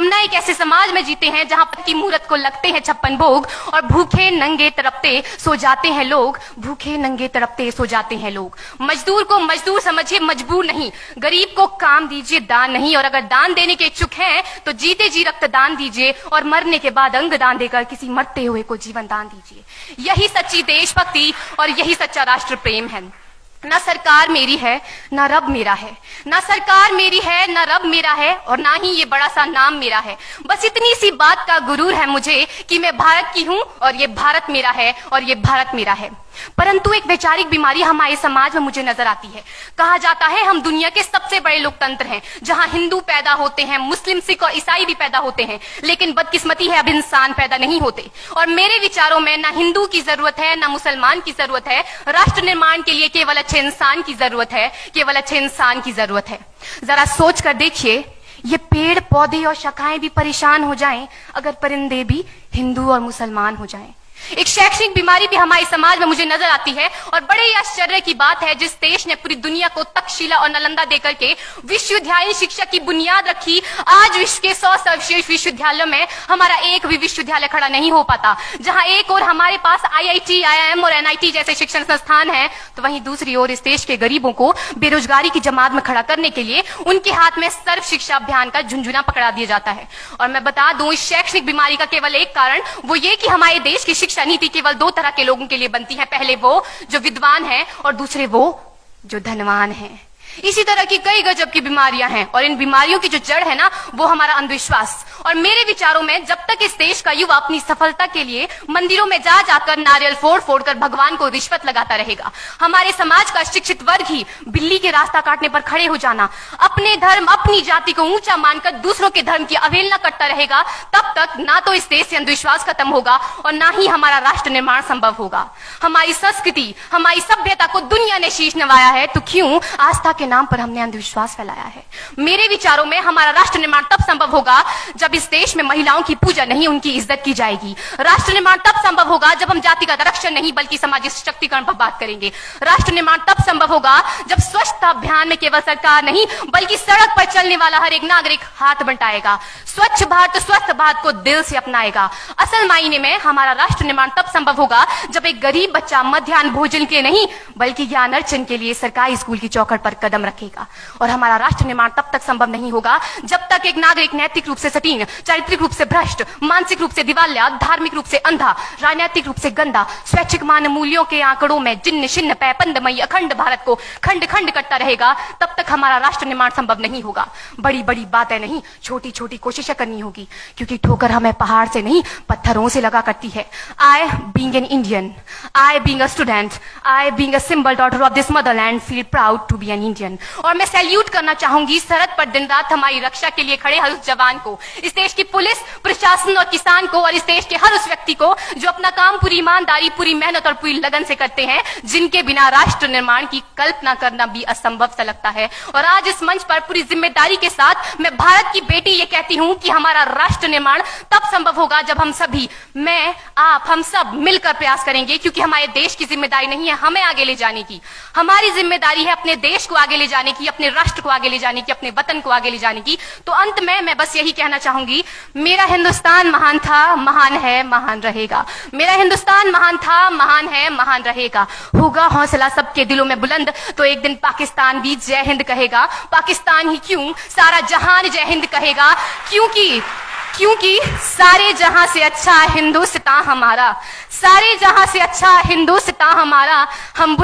हम ना एक ऐसे समाज में जीते हैं जहां पति मूरत को लगते हैं 56 भोग और भूखे नंगे तड़पते सो जाते हैं लोग, भूखे नंगे तड़पते सो जाते हैं लोग। मजदूर को मजदूर समझिए, मजबूर नहीं। गरीब को काम दीजिए, दान नहीं। और अगर दान देने के इच्छुक हैं तो जीते जी रक्तदान दीजिए और मरने के बाद अंग दान देकर किसी मरते हुए को जीवन दान दीजिए। यही सच्ची देशभक्ति और यही सच्चा राष्ट्र प्रेम है। ना सरकार मेरी है ना रब मेरा है, ना सरकार मेरी है ना रब मेरा है, और ना ही ये बड़ा सा नाम मेरा है। बस इतनी सी बात का गुरूर है मुझे कि मैं भारत की हूं और ये भारत मेरा है और ये भारत मेरा है। परंतु एक वैचारिक बीमारी हमारे समाज में मुझे नजर आती है। कहा जाता है हम दुनिया के सबसे बड़े लोकतंत्र हैं, जहां हिंदू पैदा होते हैं, मुस्लिम, सिख और ईसाई भी पैदा होते हैं, लेकिन बदकिस्मती है अब इंसान पैदा नहीं होते। और मेरे विचारों में ना हिंदू की जरूरत है ना मुसलमान की जरूरत है। राष्ट्र निर्माण के लिए केवल अच्छे इंसान की जरूरत है, केवल अच्छे इंसान की जरूरत है। जरा सोच कर देखिए, ये पेड़ पौधे और शाखाएं भी परेशान हो जाएं अगर परिंदे भी हिंदू और मुसलमान हो जाएं। एक शैक्षणिक बीमारी भी हमारे समाज में मुझे नजर आती है, और बड़े ही आश्चर्य की बात है, जिस देश ने पूरी दुनिया को तक्षशिला और नालंदा देकर के विश्वविद्यालय शिक्षा की बुनियाद रखी, आज विश्व के 100 सर्वश्रेष्ठ विश्वविद्यालयों में हमारा एक भी विश्वविद्यालय खड़ा नहीं हो पाता। जहां एक और हमारे पास IIT, IIM और NIT जैसे शिक्षण संस्थान हैं, तो वहीं दूसरी ओर इस देश के गरीबों को बेरोजगारी की जमात में खड़ा करने के लिए उनके हाथ में सर्व शिक्षा अभियान का झुंझुना पकड़ा दिया जाता है। और मैं बता दूं, इस शैक्षणिक बीमारी का केवल एक कारण वो ये कि हमारे देश की शिक्षा नीति केवल 2 तरह के लोगों के लिए बनती है। पहले वो जो विद्वान हैं और दूसरे वो जो धनवान हैं। इसी तरह की कई गजब की बीमारियां हैं, और इन बीमारियों की जो जड़ है ना, वो हमारा अंधविश्वास। और मेरे विचारों में जब तक इस देश का युवा अपनी सफलता के लिए मंदिरों में जा जाकर नारियल फोड़ फोड़ कर भगवान को रिश्वत लगाता रहेगा, हमारे समाज का शिक्षित वर्ग ही बिल्ली के रास्ता काटने पर खड़े हो जाना, अपने धर्म अपनी जाति को ऊंचा मानकर दूसरों के धर्म की अवहेलना करता रहेगा, तब तक ना तो इस देश से अंधविश्वास खत्म होगा और ना ही हमारा राष्ट्र निर्माण संभव होगा। हमारी संस्कृति, हमारी सभ्यता को दुनिया ने शीश नवाया है, तो क्यों आस्था के नाम पर हमने अंधविश्वास फैलाया है? मेरे विचारों में हमारा राष्ट्र निर्माण तब संभव होगा जब इस देश में महिलाओं की पूजा नहीं, उनकी इज्जत की जाएगी। राष्ट्र निर्माण तब संभव होगा जब हम जाति का आरक्षण नहीं बल्कि सामाजिक सशक्तिकरण पर बात करेंगे। राष्ट्र निर्माण तब संभव होगा जब स्वच्छता अभियान में केवल सरकार नहीं बल्कि सड़क पर चलने वाला हर एक नागरिक हाथ बंटाएगा, स्वच्छ भारत स्वस्थ भारत को दिल से अपनाएगा। असल मायने में हमारा राष्ट्र निर्माण तब संभव होगा जब एक गरीब बच्चा मध्याह्न भोजन के नहीं बल्कि ज्ञान अर्जन के लिए सरकारी स्कूल की चौखट पर कदम रखेगा। और हमारा राष्ट्र निर्माण तब तक संभव नहीं होगा जब तक एक नागरिक नैतिक रूप से सटीन, चारित्रिक रूप से भ्रष्ट, मानसिक रूप से दिवालिया, धार्मिक रूप से अंधा, राजनीतिक रूप से गंदा, स्वैच्छिक मान मूल्यों के आंकड़ों में जिन्न शिन्न पैपंदमयी अखंड भारत को खंड खंड करता रहेगा, तब तक हमारा राष्ट्र निर्माण संभव नहीं होगा। बड़ी बड़ी बातें नहीं, छोटी छोटी कोशिशें करनी होगी, क्योंकि ठोकर हमें पहाड़ से नहीं पत्थरों से लगा करती है। I being an Indian, I being a student, I being a symbol daughter of this motherland feel proud to be an Indian। और मैं सैल्यूट करना चाहूंगी सरहद पर दिन रात हमारी रक्षा के लिए खड़े हर उस जवान को, इस देश की पुलिस, प्रशासन और किसान को, और इस देश के हर उस व्यक्ति को जो अपना काम पूरी ईमानदारी, पूरी मेहनत और पूरी लगन से करते हैं, जिनके बिना राष्ट्र निर्माण की कल्पना करना भी असंभव सा लगता है। और आज इस मंच पर पूरी जिम्मेदारी के साथ मैं भारत की बेटी ये कहती हूं कि हमारा राष्ट्र निर्माण तब संभव होगा जब हम सभी, मैं, आप, हम सब मिलकर प्रयास करेंगे, क्योंकि हमारे देश की जिम्मेदारी नहीं है हमें आगे ले जाने की, हमारी जिम्मेदारी है अपने देश को आगे ले जाने की, अपने राष्ट्र को आगे ले जाने की, अपने वतन को आगे ले जाने की। तो अंत में मैं बस यही कहना चाहूंगी, मेरा हिंदुस्तान महान था, महान है, महान रहेगा। मेरा हिंदुस्तान महान था, महान है, महान रहेगा। होगा हौसला सबके दिलों में बुलंद तो एक दिन पाकिस्तान भी जय हिंद कहेगा। पाकिस्तान ही क्यों, सारा जहान जय हिंद कहेगा, क्योंकि सारे जहां से अच्छा हिंदुस्तान हमारा, सारे जहां से अच्छा हिंदुस्तान हमारा। हम